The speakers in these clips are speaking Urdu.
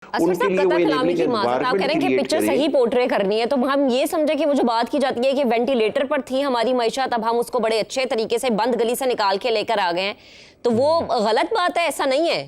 اسد صاحب قطع کلامی کی معذرت، آپ کہہ رہے ہیں کہ پکچر صحیح پورٹرے کرنی ہے، تو ہم یہ سمجھے کہ وہ جو بات کی جاتی ہے کہ وینٹیلیٹر پر تھی ہماری معیشت، اب ہم اس کو بڑے اچھے طریقے سے بند گلی سے نکال کے لے کر آ گئے ہیں، تو وہ غلط بات ہے، ایسا نہیں ہے؟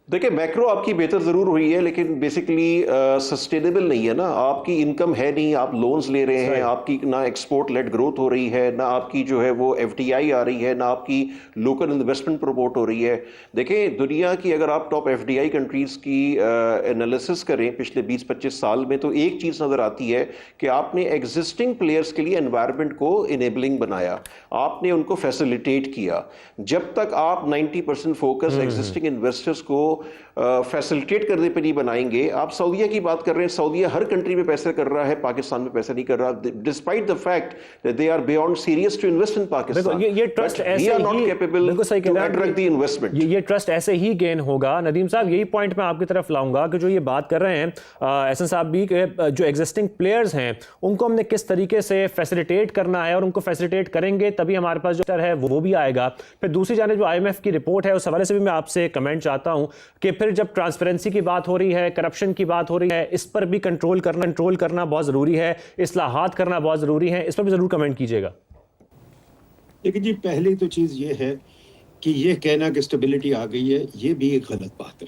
دیکھیں میکرو آپ کی بہتر ضرور ہوئی ہے لیکن بیسکلی سسٹینیبل نہیں ہے نا. آپ کی انکم ہے نہیں, آپ لونز لے رہے ہیں, آپ کی نہ ایکسپورٹ لیڈ گروتھ ہو رہی ہے, نہ آپ کی جو ہے وہ ایف ڈی آئی آ رہی ہے, نہ آپ کی لوکل انویسٹمنٹ پروموٹ ہو رہی ہے. دیکھیں دنیا کی اگر آپ top F D I countries کی انالیسس کریں پچھلے 20-25 سال میں, تو ایک چیز نظر آتی ہے کہ آپ نے ایگزسٹنگ پلیئرس کے لیے انوائرمنٹ کو انیبلنگ بنایا, آپ نے ان کو فیسیلیٹیٹ کیا. جب تک آپ 90% فوکس ایگزسٹنگ انویسٹرس کو فیسلٹیٹ کرنے پہ نہیں بنائیں گے. آپ سعودیہ کی بات کر رہے ہیں, سعودیہ ہر کنٹری میں پیسے کر رہا ہے, پاکستان میں پیسہ نہیں کر رہا, despite the fact that they are beyond serious to invest in Pakistan. یہ ٹرسٹ ایسے ہی بالکل صحیح کہہ رہے ہیں, یہ ٹرسٹ ایسے ہی گین ہوگا. ندیم صاحب یہی پوائنٹ میں آپ کی طرف لاؤں گا کہ جو یہ بات کر رہے ہیں احسن صاحب بھی, کہ جو ایگزسٹنگ پلیئرز ہیں ان کو ہم نے کس طریقے سے فیسیلیٹیٹ کرنا ہے, اور ان کو فیسیلیٹیٹ کریں گے تبھی ہمارے پاس جو ہے وہ بھی آئے گا. پھر دوسری جانب جو آئی ایم ایف کی رپورٹ ہے اس حوالے سے بھی میں آپ سے کمنٹ چاہتا ہوں کہ پھر جب ٹرانسپیرنسی کی بات ہو رہی ہے, کرپشن کی بات ہو رہی ہے, اس پر بھی کنٹرول کرنا بہت ضروری ہے, اصلاحات کرنا بہت ضروری ہے, اس پر بھی ضرور کمنٹ کیجیے گا. لیکن جی پہلی تو چیز یہ ہے کہ یہ کہنا کہ اسٹیبلٹی آ گئی ہے, یہ بھی ایک غلط بات ہے.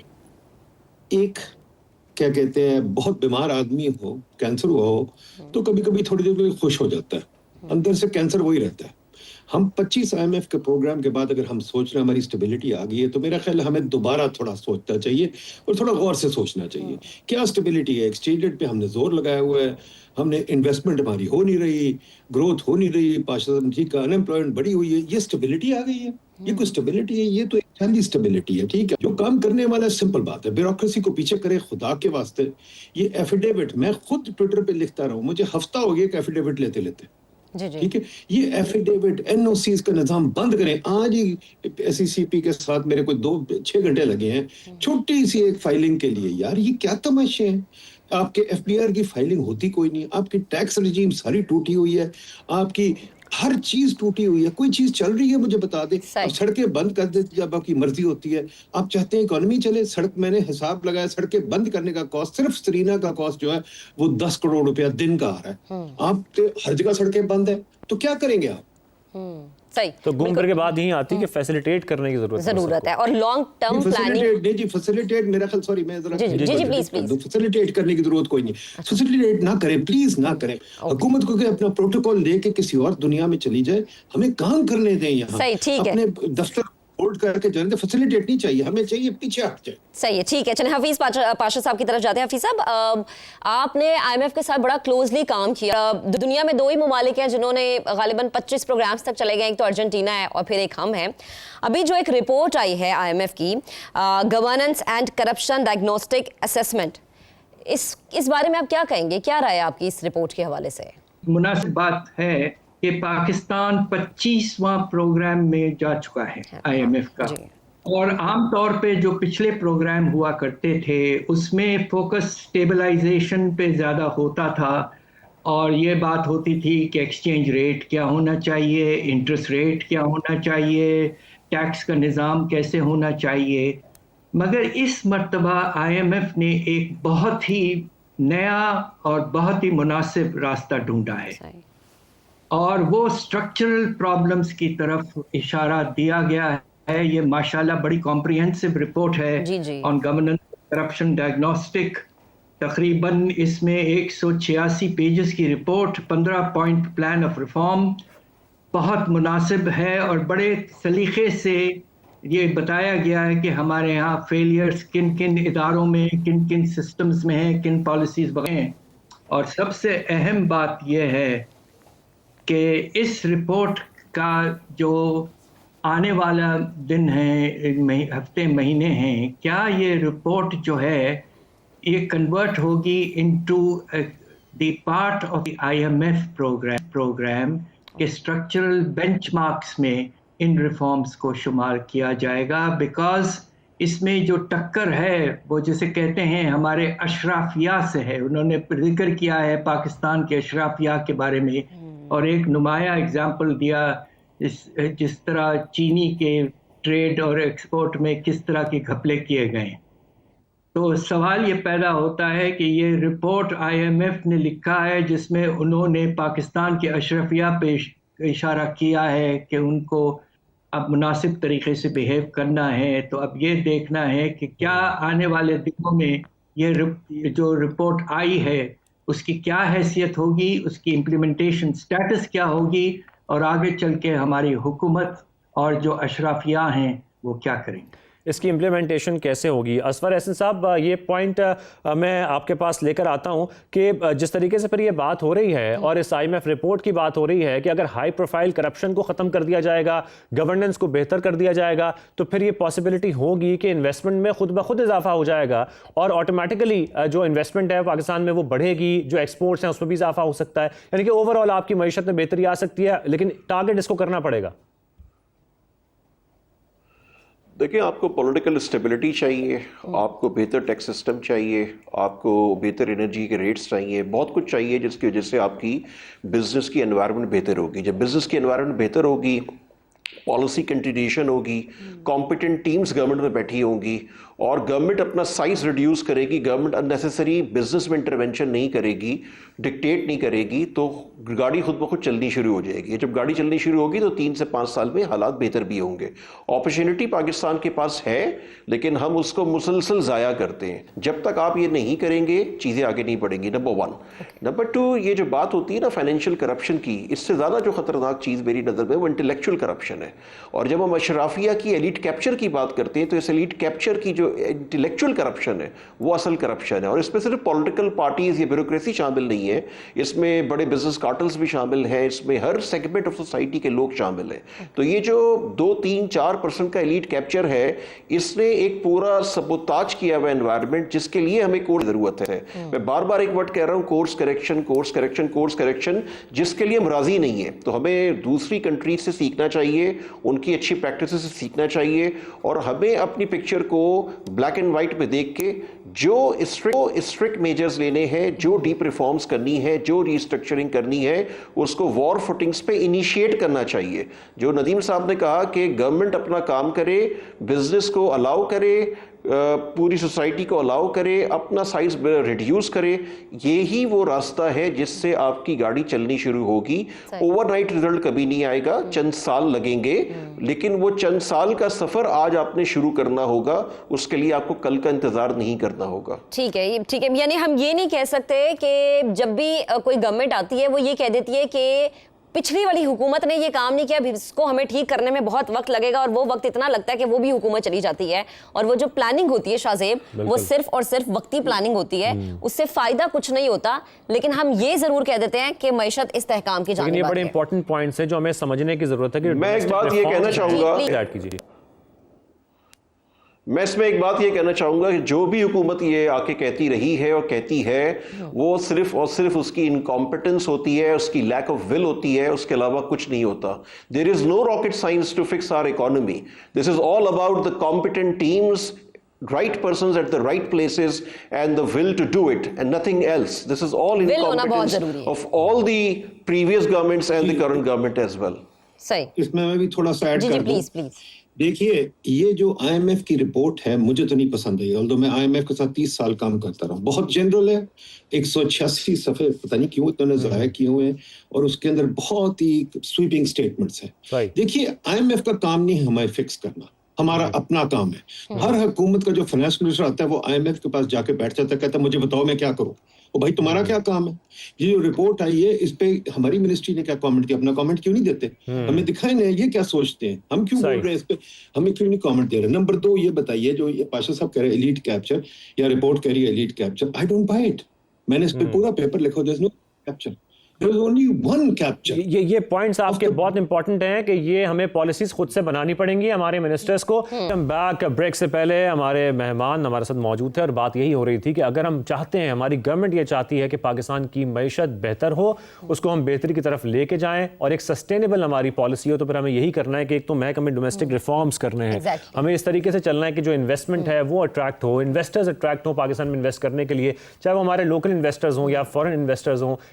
ایک کیا کہتے ہیں بہت بیمار آدمی ہو, کینسر ہوا ہو, تو کبھی کبھی تھوڑی دیر میں خوش ہو جاتا ہے, اندر سے کینسر وہی رہتا ہے. ہم 25 آئی ایم ایف کے پروگرام کے بعد اگر ہم سوچ رہے ہیں ہماری اسٹیبلٹی آ گئی ہے, تو میرا خیال ہے ہمیں دوبارہ تھوڑا سوچنا چاہیے اور تھوڑا غور سے سوچنا چاہیے. کیا اسٹیبلٹی ہے؟ ایکسچینج ریٹ پہ ہم نے زور لگایا ہوا ہے, ہم نے انویسٹمنٹ ہماری ہو نہیں رہی, گروتھ ہو نہیں رہی, 5% کا انمپلائمنٹ بڑی ہوئی ہے, یہ اسٹیبلٹی آ گئی ہے؟ یہ کوئی اسٹیبلٹی ہے؟ یہ تو ایک ہیلتھی اسٹیبلٹی ہے. ٹھیک ہے, جو کام کرنے والا سمپل بات ہے, بیوروکریسی کو پیچھے کرے خدا کے واسطے. یہ ایفیڈیوٹ میں خود ٹویٹر پہ لکھتا رہا ہوں, مجھے ہفتہ ہو گیا کہ ایفیڈیوٹ لیتے لیتے. ٹھیک ہے, یہ ایفیڈیوٹ این او سیز کا نظام بند کریں. آج ہی ایس ای سی پی کے ساتھ میرے کوئی 2-6 گھنٹے لگے ہیں چھوٹی سی ایک فائلنگ کے لیے. یار یہ کیا تماشے ہیں؟ آپ کے ایف بی آر کی فائلنگ ہوتی کوئی نہیں, آپ کی ٹیکس رجیم ساری ٹوٹی ہوئی ہے, آپ کی ہر چیز ٹوٹی ہوئی ہے. کوئی چیز چل رہی ہے مجھے بتا دیں. اب سڑکیں بند کر دیتے جب آپ کی مرضی ہوتی ہے. آپ چاہتے ہیں اکانومی چلے, سڑک میں نے حساب لگایا, سڑکیں بند کرنے کا کاسٹ, صرف سرینا کا کاسٹ جو ہے وہ 10 کروڑ روپیہ دن کا آ رہا ہے. آپ ہر جگہ سڑکیں بند ہیں, تو کیا کریں گے آپ؟ صحیح, تو گھوم کر کے بات یہی آتی کہ فیسیلیٹیٹ کرنے کی ضرورت ہے, اور لانگ ٹرم پلاننگ. جی فیسیلیٹیٹ, میرا خیال, سوری میں ذرا پلیز فیسیلیٹیٹ کرنے کی ضرورت کوئی نہیں. فیسیلیٹیٹ نہ کریں, پلیز نہ کریں. حکومت کو کہ اپنا پروٹوکول لے کے کسی اور دنیا میں چلی جائے, ہمیں کام کرنے دیں یہاں. اپنے دفتر ہولڈ کر کے جانے, فیسیلیٹیٹ نہیں چاہیے, ہمیں چاہیے پیچھے ہٹ جائے. صحیح ہے, ٹھیک ہے. چلیں حفیظ پاشا صاحب کی طرف جاتے ہیں. حفیظ صاحب, آپ نے آئی ایم ایف کے ساتھ بڑا کلوزلی کام کیا. دنیا میں 2 ہی ممالک ہیں جنہوں نے غالباً 25 پروگرامز تک چلے گئے, ایک تو ارجنٹینا ہے اور پھر ایک ہم ہیں. ابھی جو ایک رپورٹ آئی ہے آئی ایم ایف کی, governance and corruption diagnostic assessment, اس بارے میں آپ کیا کہیں گے؟ کیا رائے آپ کی اس رپورٹ کے حوالے سے؟ مناسب بات ہے کہ پاکستان 25واں پروگرام میں جا چکا ہے آئی ایم ایف کا, اور عام طور پہ جو پچھلے پروگرام ہوا کرتے تھے اس میں فوکس اسٹیبلائزیشن پہ زیادہ ہوتا تھا, اور یہ بات ہوتی تھی کہ ایکسچینج ریٹ کیا ہونا چاہیے, انٹرسٹ ریٹ کیا ہونا چاہیے, ٹیکس کا نظام کیسے ہونا چاہیے. مگر اس مرتبہ آئی ایم ایف نے ایک بہت ہی نیا اور بہت ہی مناسب راستہ ڈھونڈا ہے, اور وہ اسٹرکچرل پرابلمس کی طرف اشارہ دیا گیا ہے. یہ ماشاءاللہ بڑی کمپریہنسو رپورٹ ہے آن گورننس کرپشن ڈائگنوسٹک. تقریباً اس میں 186 پیجز کی report, 15 point plan of reform, بہت مناسب ہے, اور بڑے سلیقے سے یہ بتایا گیا ہے کہ ہمارے ہاں فیلیئرز کن کن اداروں میں, کن کن سسٹمز میں ہیں, کن پالیسیز وغیرہ ہیں. اور سب سے اہم بات یہ ہے کہ اس رپورٹ کا جو آنے والا دن ہے, ہفتے مہینے ہیں, کیا یہ رپورٹ جو ہے یہ کنورٹ ہوگی into the part of the I M F program کے اسٹرکچرل بینچ مارکس میں ان ریفارمز کو شمار کیا جائے گا. بیکاز اس میں جو ٹکر ہے وہ جسے کہتے ہیں ہمارے اشرافیہ سے ہے. انہوں نے ذکر کیا ہے پاکستان کے اشرافیہ کے بارے میں, اور ایک نمایاں اگزامپل دیا جس طرح چینی کے ٹریڈ اور ایکسپورٹ میں کس طرح کے گھپلے کیے گئے. تو سوال یہ پیدا ہوتا ہے کہ یہ رپورٹ IMF نے لکھا ہے جس میں انہوں نے پاکستان کے اشرفیہ پہ اشارہ کیا ہے کہ ان کو اب مناسب طریقے سے بیہیو کرنا ہے. تو اب یہ دیکھنا ہے کہ کیا آنے والے دنوں میں یہ جو رپورٹ آئی ہے اس کی کیا حیثیت ہوگی, اس کی امپلیمنٹیشن سٹیٹس کیا ہوگی, اور آگے چل کے ہماری حکومت اور جو اشرافیہ ہیں وہ کیا کریں گے, اس کی امپلیمنٹیشن کیسے ہوگی. اسور احسن صاحب, یہ پوائنٹ میں آپ کے پاس لے کر آتا ہوں کہ جس طریقے سے پھر یہ بات ہو رہی ہے اور اس IMF رپورٹ کی بات ہو رہی ہے کہ اگر ہائی پروفائل کرپشن کو ختم کر دیا جائے گا, گورننس کو بہتر کر دیا جائے گا, تو پھر یہ پاسبلٹی ہوگی کہ انویسٹمنٹ میں خود بخود اضافہ ہو جائے گا اور آٹومیٹیکلی جو انویسٹمنٹ ہے پاکستان میں وہ بڑھے گی, جو ایکسپورٹس ہیں اس میں بھی اضافہ ہو سکتا ہے, یعنی کہ اوور آل آپ کی معیشت میں بہتری آ سکتی ہے, لیکن ٹارگٹ اس کو کرنا پڑے گا. دیکھیں, آپ کو پولیٹیکل اسٹیبلٹی چاہیے, آپ کو بہتر ٹیکس سسٹم چاہیے, آپ کو بہتر انرجی کے ریٹس چاہیے, بہت کچھ چاہیے جس کی وجہ سے آپ کی بزنس کی انوائرمنٹ بہتر ہوگی. جب بزنس کی انوائرمنٹ بہتر ہوگی, پالیسی کنٹینیوشن ہوگی, کمپیٹنٹ ٹیمز گورنمنٹ میں بیٹھی ہوں گی, اور گورنمنٹ اپنا سائز ریڈیوس کرے گی, گورنمنٹ اننیسیسری بزنس میں انٹرونشن نہیں کرے گی, ڈکٹیٹ نہیں کرے گی, تو گاڑی خود بخود چلنی شروع ہو جائے گی. جب گاڑی چلنی شروع ہوگی تو 3 سے 5 سال میں حالات بہتر بھی ہوں گے. اپرچونٹی پاکستان کے پاس ہے, لیکن ہم اس کو مسلسل ضائع کرتے ہیں. جب تک آپ یہ نہیں کریں گے چیزیں آگے نہیں بڑھیں گی. نمبر 1. نمبر 2, یہ جو بات ہوتی ہے نا فائنینشیل کرپشن کی, اس سے زیادہ جو خطرناک چیز میری نظر میں وہ انٹلیکچوئل کرپشن ہے. اور جب ہم اشرافیہ کی ایلیٹ کیپچر کی بات کرتے ہیں تو اس ایلیٹ کیپچر کی جو انٹلیکچوئل کرپشن ہے وہ اصل کرپشن ہے. اور اس میں صرف پولیٹیکل پارٹیز یا بیوروکریسی شامل نہیں ہے, اس میں بڑے بزنس کارٹلز بھی شامل ہیں, اس میں ہر سیگمنٹ آف سوسائٹی کے لوگ شامل ہیں. تو یہ جو 2-3-4% کا ایلیٹ کیپچر ہے, اس نے ایک پورا سبوتاج کیا ہوا انوائرمنٹ جس کے لیے ہمیں کورس ضرورت ہے. میں بار بار ایک ورڈ کہہ رہا ہوں, course correction, course correction, course correction, جس کے لیے ہم راضی نہیں ہیں. تو ہمیں دوسری کنٹریز سے سیکھنا چاہیے, ان کی اچھی پریکٹسز سے سیکھنا چاہیے, اور ہمیں اپنی پکچر کو بلیک اینڈ وائٹ میں دیکھ کے جو اسٹرکٹ میجرز لینے ہیں, جو ڈیپ ریفارمز کرنی ہے, جو ری اسٹرکچرنگ کرنی ہے, اس کو وار فوٹنگز پہ انیشیٹ کرنا چاہیے. جو ندیم صاحب نے کہا کہ گورنمنٹ اپنا کام کرے, بزنس کو الاؤ کرے, پوری سوسائٹی کو الاؤ کرے, اپنا سائز ریڈیوس کرے, یہی وہ راستہ ہے جس سے آپ کی گاڑی چلنی شروع ہوگی. اوور نائٹ رزلٹ کبھی نہیں آئے گا, چند سال لگیں گے, لیکن وہ چند سال کا سفر آج آپ نے شروع کرنا ہوگا, اس کے لیے آپ کو کل کا انتظار نہیں کرنا ہوگا. ٹھیک ہے, ٹھیک ہے, یعنی ہم یہ نہیں کہہ سکتے کہ جب بھی کوئی گورنمنٹ آتی ہے وہ یہ کہہ دیتی ہے کہ پچھلی والی حکومت نے یہ کام نہیں کیا, اس کو ہمیں ٹھیک کرنے میں بہت وقت لگے گا, اور وہ وقت اتنا لگتا ہے کہ وہ بھی حکومت چلی جاتی ہے, اور وہ جو پلاننگ ہوتی ہے شاہ زیب وہ صرف اور صرف وقتی پلاننگ ہوتی ہے, اس سے فائدہ کچھ نہیں ہوتا. لیکن ہم یہ ضرور کہہ دیتے ہیں کہ معیشت استحکام کی جانب. یہ بڑے امپورٹنٹ پوائنٹس ہیں جو ہمیں سمجھنے کی ضرورت ہے. کہ میں ایک بات یہ کہنا چاہوں گا, میں اس میں ایک بات یہ کہنا چاہوں گا کہ جو بھی حکومت یہ آ کے کہتی رہی ہے اور کہتی ہے, وہ صرف اور صرف اس کی انکمپیٹنس ہوتی ہے, اس کی لیک آف ول ہوتی ہے, اس کے علاوہ کچھ نہیں ہوتا. There is no rocket science to fix our economy. This is all about the competent teams, right persons at the right places, and the will to do it, and nothing else. This is all incompetence of all the previous governments and the current government as well. صحیح, اس میں بھی تھوڑا سا ایڈ کر دوں. پلیز. دیکھیے, یہ جو IMF کی رپورٹ ہے مجھے تو نہیں پسند آئی, although میں IMF کے ساتھ 30 سال کام کرتا رہا ہوں. بہت جنرل ہے, 186 صفحے پتہ نہیں کیوں اتنے ضائع کیے ہوئے ہیں, اور اس کے اندر بہت ہی سویپنگ اسٹیٹمنٹس ہیں. دیکھیے, IMF کا کام نہیں ہمیں فکس کرنا, ہمارا اپنا کام ہے. ہر حکومت کا جو فائنانس منسٹر آتا ہے وہ IMF کے پاس جا کے بیٹھ جاتا ہے, کہتا ہے مجھے بتاؤ میں کیا کروں. اور بھائی تمہارا کیا کام ہے؟ یہ جو رپورٹ آئی ہے اس پہ ہماری منسٹری نے کیا کامنٹ کیا؟ اپنا کامنٹ کیوں نہیں دیتے؟ ہمیں دکھائیں نا یہ کیا سوچتے ہیں, ہم کیوں بول رہے ہیں اس پہ, ہمیں کیوں نہیں کامنٹ دے رہے. نمبر 2 یہ بتائیے, جو یہ پاشا صاحب کہہ رہے ہیں ایلیٹ کیپچر, یا رپورٹ کہہ رہی ہے elite capture, I don't buy it. میں نے اس پہ پورا پیپر لکھا, there is no capture, there is only one capture. یہ پوائنٹس آپ کے بہت امپورٹنٹ ہیں کہ یہ ہمیں پالیسیز خود سے بنانی پڑیں گی ہمارے منسٹرز کو. ہم بیک بریک سے پہلے ہمارے مہمان ہمارے ساتھ موجود تھے, اور بات یہی ہو رہی تھی کہ اگر ہم چاہتے ہیں, ہماری گورنمنٹ یہ چاہتی ہے کہ پاکستان کی معیشت بہتر ہو, اس کو ہم بہتری کی طرف لے کے جائیں, اور ایک سسٹینیبل ہماری پالیسی ہو, تو پھر ہمیں یہی کرنا ہے کہ ایک تو محکمے ڈومیسٹک ریفارمز کرنے ہیں, ہمیں اس طریقے سے چلنا ہے کہ جو انویسٹمنٹ ہے وہ اٹریکٹ ہو, انویسٹرز اٹریکٹ ہوں پاکستان میں انویسٹ کرنے کے لیے, چاہے وہ ہمارے لوکل انویسٹرز ہوں یا فورن انویسٹرز ہوں.